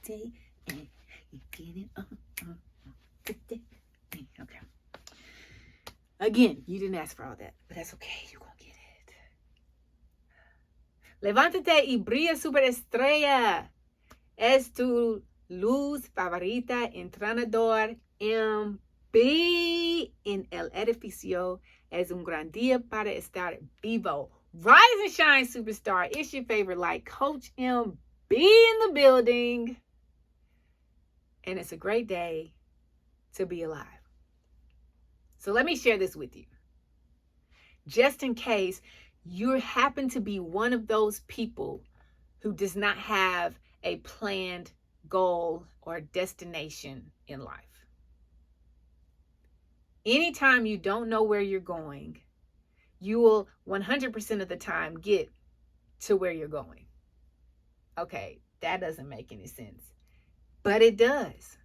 today. You get it today. Okay. Again, you didn't ask for all that, but that's okay. You're going to get it. Levántate y brilla superestrella. Es tu luz favorita, entrenador MB en el edificio. Es un gran día para estar vivo. Rise and shine, superstar. It's your favorite light, Coach MB in the building. And it's a great day to be alive. So let me share this with you. Just in case you happen to be one of those people who does not have a planned goal or destination in life. Anytime you don't know where you're going, you will 100% of the time get to where you're going. Okay, that doesn't make any sense, but it does.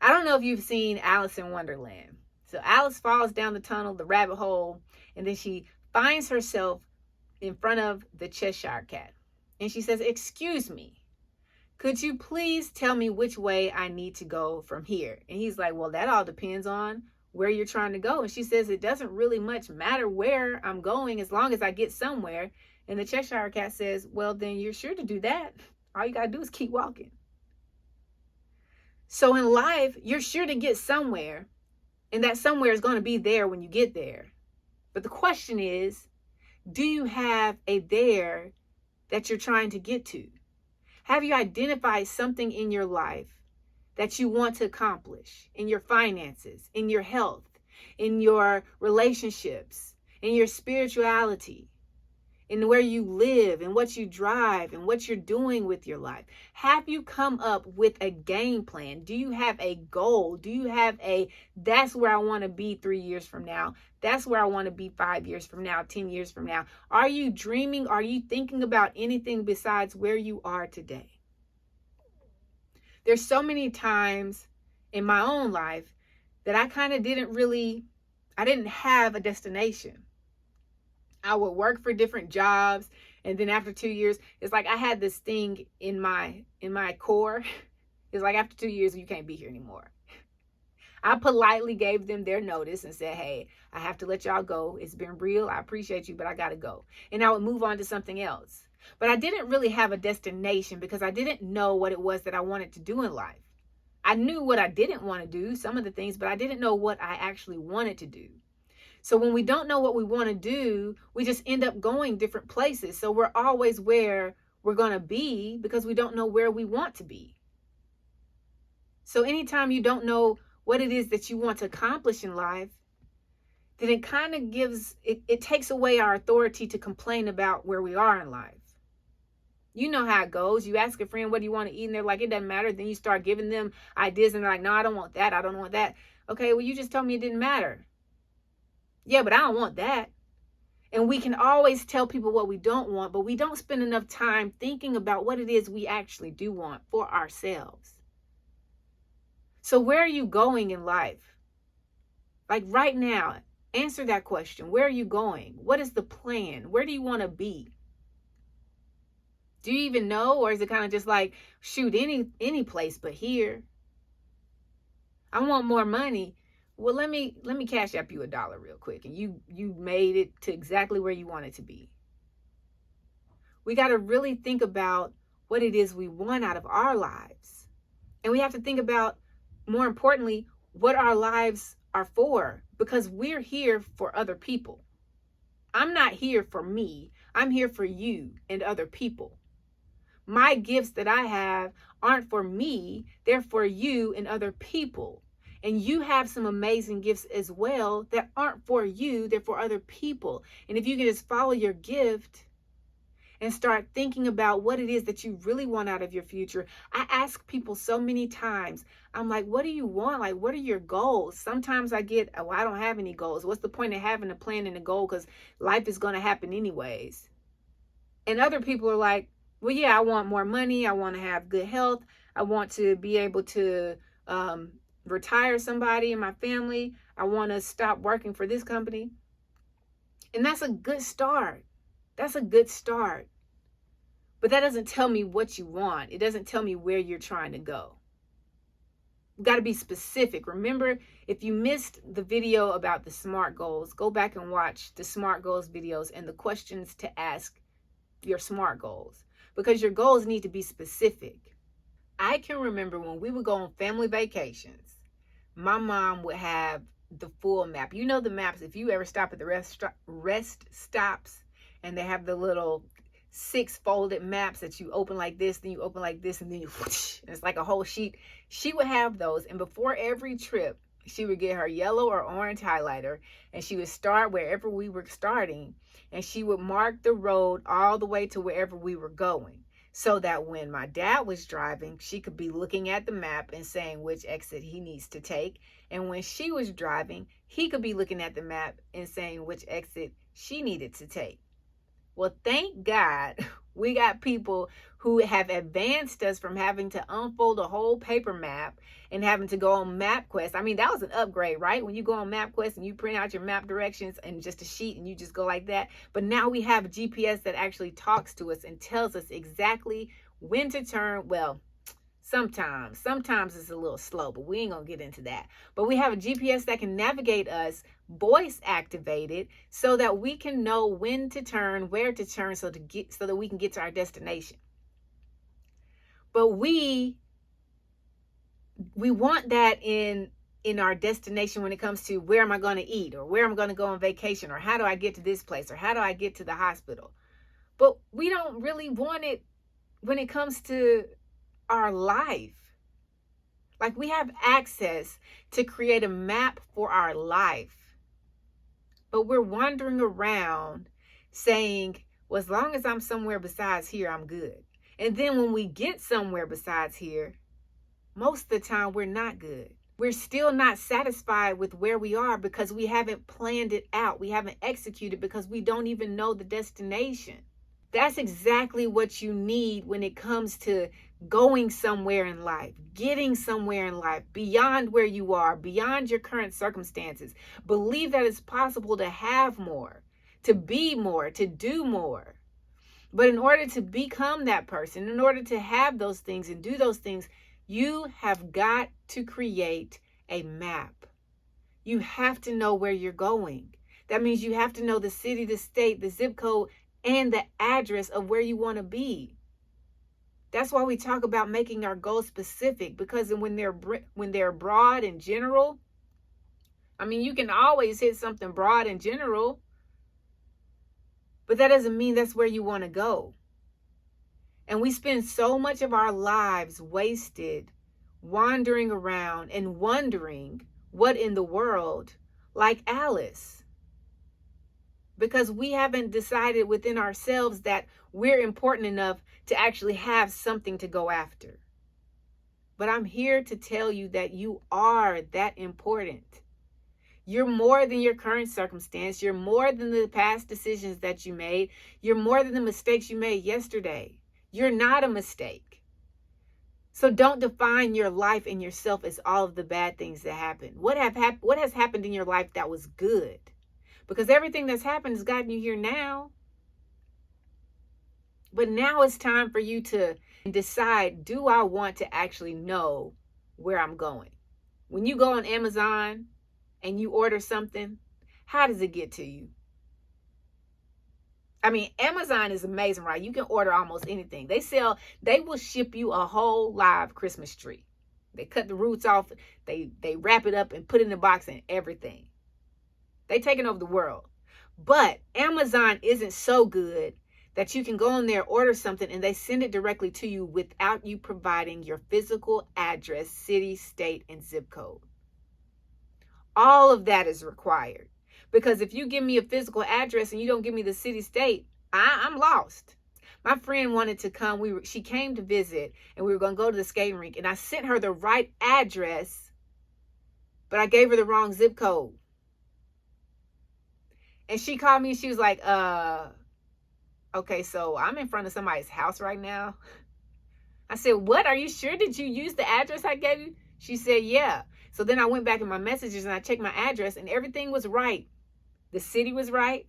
I don't know if you've seen Alice in Wonderland. So Alice falls down the tunnel, the rabbit hole, and then she finds herself in front of the Cheshire Cat. And she says, "Excuse me, could you please tell me which way I need to go from here?" And he's like, "Well, that all depends on where you're trying to go." And she says, "It doesn't really much matter where I'm going as long as I get somewhere." And the Cheshire Cat says, "Well, then you're sure to do that. All you got to do is keep walking." So in life, you're sure to get somewhere, and that somewhere is going to be there when you get there. But the question is, do you have a there that you're trying to get to? Have you identified something in your life that you want to accomplish in your finances, in your health, in your relationships, in your spirituality, in where you live and what you drive and what you're doing with your life? Have you come up with a game plan? Do you have a goal? Do you have that's where I want to be 3 years from now? That's where I want to be 5 years from now, 10 years from now. Are you dreaming? Are you thinking about anything besides where you are today? There's so many times in my own life that I kind of I didn't have a destination. I would work for different jobs, and then after 2 years, it's like I had this thing in my core. It's like after 2 years, you can't be here anymore. I politely gave them their notice and said, "Hey, I have to let y'all go. It's been real. I appreciate you, but I got to go." And I would move on to something else. But I didn't really have a destination because I didn't know what it was that I wanted to do in life. I knew what I didn't want to do, some of the things, but I didn't know what I actually wanted to do. So when we don't know what we want to do, we just end up going different places. So we're always where we're going to be because we don't know where we want to be. So anytime you don't know what it is that you want to accomplish in life, then it kind of it takes away our authority to complain about where we are in life. You know how it goes. You ask a friend, "What do you want to eat?" And they're like, "It doesn't matter." Then you start giving them ideas and they're like, "No, I don't want that. I don't want that." Okay, well, you just told me it didn't matter. Yeah, but I don't want that. And we can always tell people what we don't want, but we don't spend enough time thinking about what it is we actually do want for ourselves. So where are you going in life? Like right now, answer that question. Where are you going? What is the plan? Where do you want to be? Do you even know? Or is it kind of just like, shoot, any place but here? I want more money. Well, let me cash app you $1 real quick, and you made it to exactly where you want it to be. We got to really think about what it is we want out of our lives. And we have to think about, more importantly, what our lives are for, because we're here for other people. I'm not here for me. I'm here for you and other people. My gifts that I have aren't for me. They're for you and other people. And you have some amazing gifts as well that aren't for you. They're for other people. And if you can just follow your gift and start thinking about what it is that you really want out of your future. I ask people so many times, I'm like, what do you want? Like, what are your goals? Sometimes I get, "Oh, I don't have any goals." What's the point of having a plan and a goal? Because life is going to happen anyways. And other people are like, "Well, yeah, I want more money. I want to have good health. I want to be able to retire somebody in my family. I want to stop working for this company." And that's a good start. That's a good start. But that doesn't tell me what you want. It doesn't tell me where you're trying to go. You've got to be specific. Remember, if you missed the video about the SMART goals, go back and watch the SMART goals videos and the questions to ask your SMART goals, because your goals need to be specific. I can remember when we would go on family vacations, my mom would have the full map. You know the maps, if you ever stop at the rest stops and they have the little 6 folded maps that you open like this, then you open like this, and then you whoosh, and it's like a whole sheet. She would have those, and before every trip, she would get her yellow or orange highlighter, and she would start wherever we were starting, and she would mark the road all the way to wherever we were going, so that when my dad was driving, she could be looking at the map and saying which exit he needs to take, and when she was driving, he could be looking at the map and saying which exit she needed to take. Well, thank God we got people who have advanced us from having to unfold a whole paper map and having to go on MapQuest. I mean, that was an upgrade, right? When you go on MapQuest and you print out your map directions and just a sheet and you just go like that. But now we have a GPS that actually talks to us and tells us exactly when to turn. Well, sometimes it's a little slow, but we ain't gonna get into that. But we have a GPS that can navigate us, voice activated, so that we can know when to turn, where to turn, so that we can get to our destination. But we want that in our destination when it comes to where am I going to eat, or where am I going to go on vacation, or how do I get to this place, or how do I get to the hospital. But we don't really want it when it comes to our life. Like, we have access to create a map for our life, but we're wandering around saying, well, as long as I'm somewhere besides here, I'm good. And then when we get somewhere besides here, most of the time we're not good. We're still not satisfied with where we are because we haven't planned it out. We haven't executed because we don't even know the destination. That's exactly what you need when it comes to going somewhere in life, getting somewhere in life, beyond where you are, beyond your current circumstances. Believe that it's possible to have more, to be more, to do more. But in order to become that person, in order to have those things and do those things, you have got to create a map. You have to know where you're going. That means you have to know the city, the state, the zip code, and the address of where you want to be. That's why we talk about making our goals specific, because when they're broad and general, I mean, you can always hit something broad and general, but that doesn't mean that's where you want to go. And we spend so much of our lives wasted wandering around and wondering what in the world, like Alice, because we haven't decided within ourselves that we're important enough to actually have something to go after. But I'm here to tell you that you are that important. You're more than your current circumstance. You're more than the past decisions that you made. You're more than the mistakes you made yesterday. You're not a mistake. So don't define your life and yourself as all of the bad things that happened. What has happened in your life that was good? Because everything that's happened has gotten you here now. But now it's time for you to decide, do I want to actually know where I'm going? When you go on Amazon and you order something, how does it get to you? I mean, Amazon is amazing, right? You can order almost anything. They will ship you a whole live Christmas tree. They cut the roots off, they wrap it up and put it in a box and everything. They taking over the world. But Amazon isn't so good that you can go in there, order something, and they send it directly to you without you providing your physical address, city, state, and zip code. All of that is required. Because if you give me a physical address and you don't give me the city, state, I'm lost. My friend wanted to come. She came to visit, and we were going to go to the skating rink, and I sent her the right address, but I gave her the wrong zip code. And she called me and she was like, okay, so I'm in front of somebody's house right now. I said, what? Are you sure? Did you use the address I gave you? She said, yeah. So then I went back in my messages and I checked my address and everything was right. The city was right.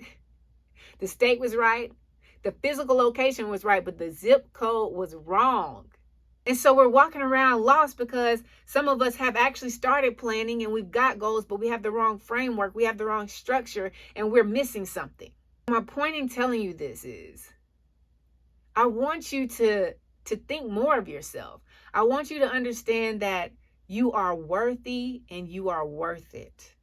The state was right. The physical location was right, but the zip code was wrong. And so we're walking around lost because some of us have actually started planning and we've got goals, but we have the wrong framework, we have the wrong structure, and we're missing something. My point in telling you this is, I want you to think more of yourself. I want you to understand that you are worthy and you are worth it.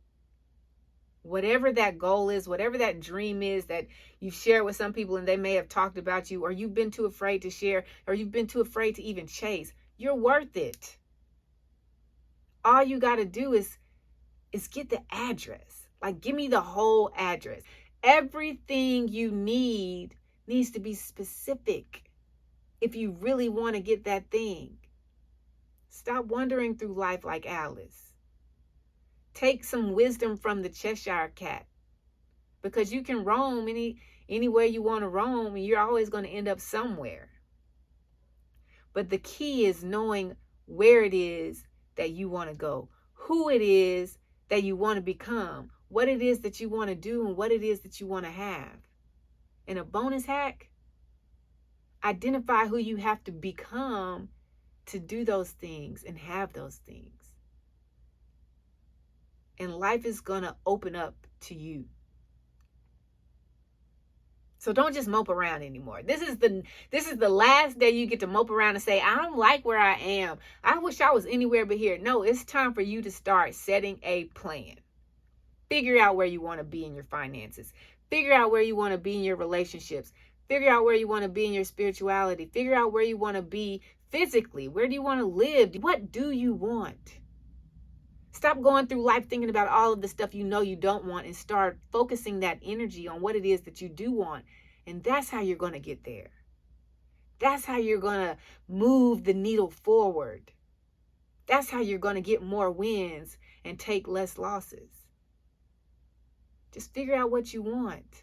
Whatever that goal is, whatever that dream is that you've shared with some people and they may have talked about you, or you've been too afraid to share, or you've been too afraid to even chase, you're worth it. All you got to do is get the address. Like, give me the whole address. Everything you need needs to be specific if you really want to get that thing. Stop wandering through life like Alice. Take some wisdom from the Cheshire Cat, because you can roam anywhere you want to roam and you're always going to end up somewhere. But the key is knowing where it is that you want to go, who it is that you want to become, what it is that you want to do, and what it is that you want to have. And a bonus hack, identify who you have to become to do those things and have those things. And life is going to open up to you. So don't just mope around anymore. This is the last day you get to mope around and say, I don't like where I am. I wish I was anywhere but here. No, it's time for you to start setting a plan. Figure out where you want to be in your finances. Figure out where you want to be in your relationships. Figure out where you want to be in your spirituality. Figure out where you want to be physically. Where do you want to live? What do you want? Stop going through life thinking about all of the stuff you know you don't want, and start focusing that energy on what it is that you do want. And that's how you're going to get there. That's how you're going to move the needle forward. That's how you're going to get more wins and take less losses. Just figure out what you want.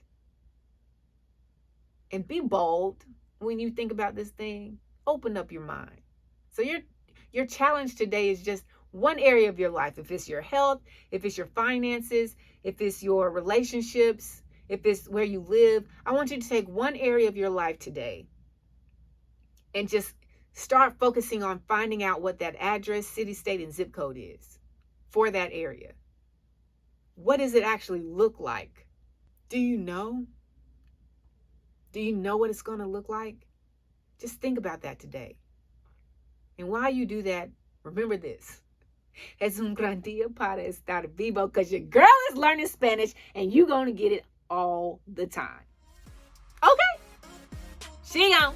And be bold when you think about this thing. Open up your mind. So your challenge today is just one area of your life. If it's your health, if it's your finances, if it's your relationships, if it's where you live, I want you to take one area of your life today and just start focusing on finding out what that address, city, state, and zip code is for that area. What does it actually look like? Do you know? Do you know what it's going to look like? Just think about that today. And while you do that, remember this. Es un gran día para estar vivo, because your girl is learning Spanish and you're going to get it all the time. Okay? Sigan.